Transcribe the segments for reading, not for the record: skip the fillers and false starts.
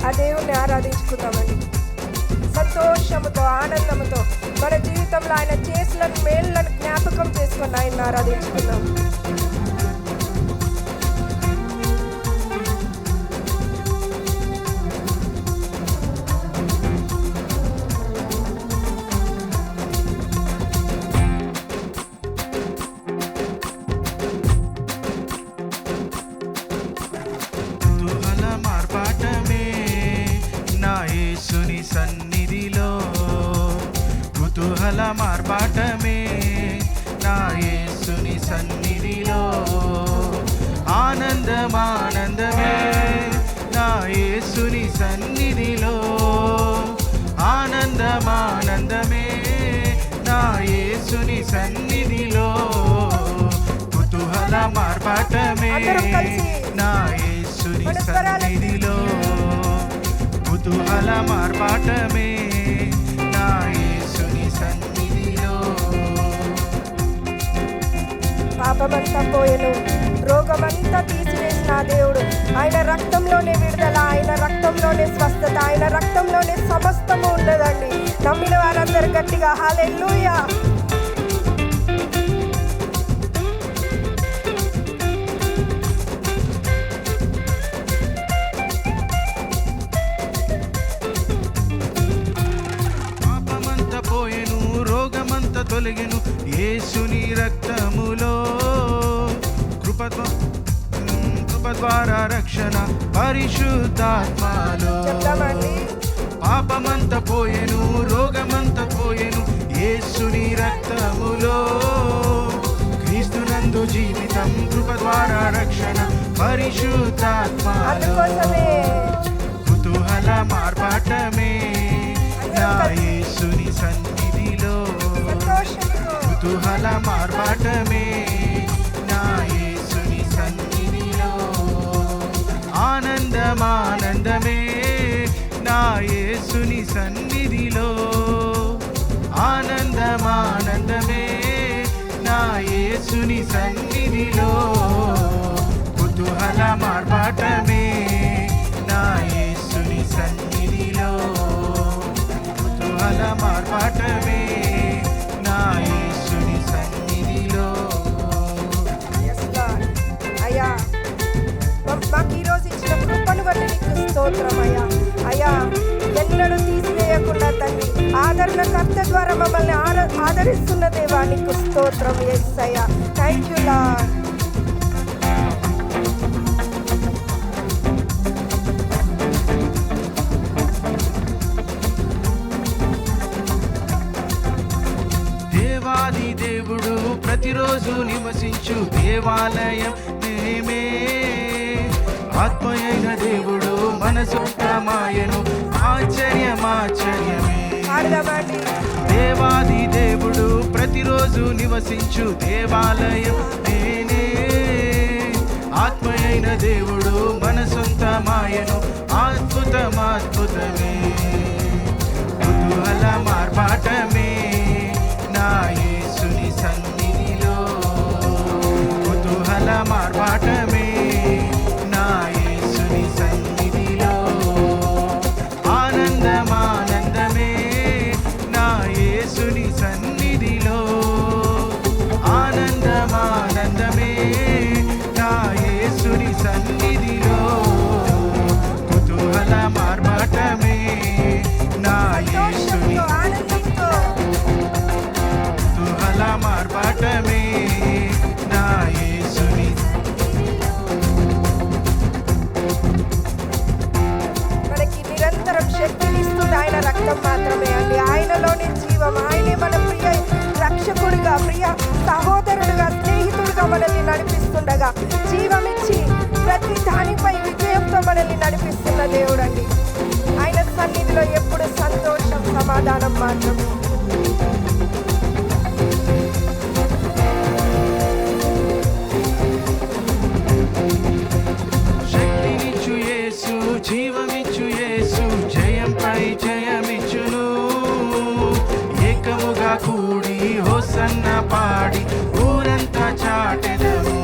ఆ దేవుణ్ణి ఆరాధించుకుందామండి. సంతోషముతో, ఆనందంతో మన జీవితంలో ఆయన చేసిన మేళ్ళను జ్ఞాపకం చేసుకొని ఆయన్ని ఆరాధించుకుందాం. సన్నిధిలో కుతూహల మార్పాటమే నా యేసుని సన్నిధిలో, ఆనందమానందమే నా యేసుని సన్నిధిలో, ఆనందమానందమే నా యేసుని సన్నిధిలో, కుతూహల మార్పాటమే నా యేసుని సన్నిధిలో, కుతూహల మార్పాటమే నా యేసుని సన్నిధిలో. పాపమంతా పోయెను, రోగమంతా తీసివేసిన దేవుడు, ఆయన రక్తంలోనే విడుదల, ఆయన రక్తంలోనే స్వస్థత, ఆయన రక్తంలోనే సమస్తము ఉన్నదండి. నమ్మిన వారందరూ గట్టిగా హల్లెలూయా. తొలగెను యేసుని రక్తములో, కృప ద్వారా రక్షణ పరిశుద్ధాత్మలో. పాపమంత పోయెను, రోగమంత పోయెను యేసుని రక్తములో, క్రీస్తునందు జీవితం, కృప ద్వారా రక్షణ పరిశుద్ధాత్మలో, కుతూహల మార్పాటమే నా యేసుని సన్నిధిలో, కుతూహల మార్పాటమే నా యేసుని సన్నిధిలో, ఆనందమానందమే నా యేసుని సన్నిధిలో, ఆనందమానందమే నా యేసుని సన్నిధిలో, కుతూహల మార్పాటమే నా యేసుని సన్నిధిలో, కుతూహల మార్పాటమే నా యేసుని సన్నిధిలో. అయ్యా, మాకు ఈరోజు ఇచ్చిన కృపను బట్టి నీకు స్తోత్రం అయ్యా. అయ్యా, ఎన్నడూ తీసివేయకుండా తండ్రి, ఆదరణకర్త ద్వారా మమ్మల్ని ఆదరిస్తున్న దేవా నీకు స్తోత్రం యేసయ్యా. Thank you lord. దేవాది దేవుడు ప్రతిరోజు నివసించు దేవాలయం మేమే, ఆత్మయైన దేవుడు మనసొంతమాయను ఆశ్చర్యమాశ్చర్యమే. దేవాది దేవుడు ప్రతిరోజు నివసించు దేవాలయం నేనే, ఆత్మయైన దేవుడు మనసొంతమాయను అద్భుతమాద్భుతమే, కుతూహల మార్పాటమే నా యేసుని సన్నిధిలో, కుతూహల మార్పాటమే నా యేసుని సన్నిధిలో, ఆనందమానందమే నా యేసుని సన్నిధిలో, ఆనందమానందమే నా యేసుని సన్నిధిలో, కుతూహల మార్పాటమే నా యేసుని, కుతూహల మార్పాటమే నా యేసుని. మనకి నిరంతరం శక్తినిస్తుంది ఆయన రక్తం మాత్రమే అండి. ఆయనలోని జీవం, ఆయనే మన ప్రియ రక్షకుడిగా, ప్రియ సహోదరుడుగా, స్నేహితుడిగా మనల్ని నడిపిస్తుండగా, జీవమిచ్చి ప్రతి దానిపై విజయంతో మనల్ని నడిపిస్తున్న దేవుడు అండి. ఆయన సన్నిధిలో ఎప్పుడు సంతోషం, సమాధానం మాత్రమే. శక్తినిచ్చు యేసు, జీవమిచ్చు యేసు, జయంపై జయమిచ్చును, ఏకముగా కూడి హోసన్న పాడి ఊరంతా చాటెదము.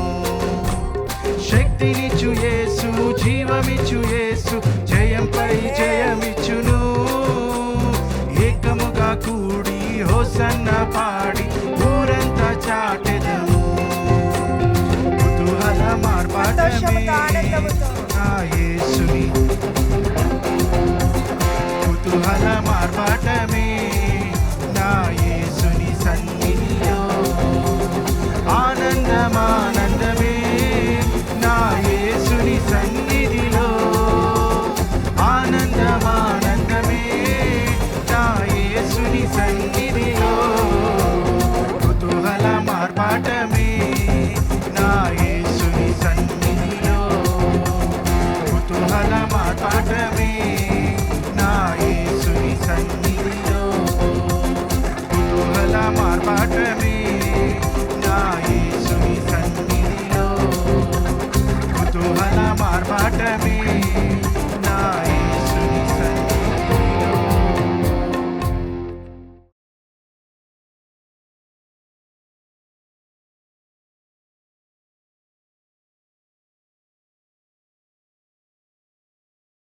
శక్తినిచ్చు యేసు, జీవమిచ్చు యేసు, జయంపై పాడి ఊరంతా చాటెదము. కుతూహల మార్పాటమే సంతోషముతో, ఆనందముతో. నా యేసుని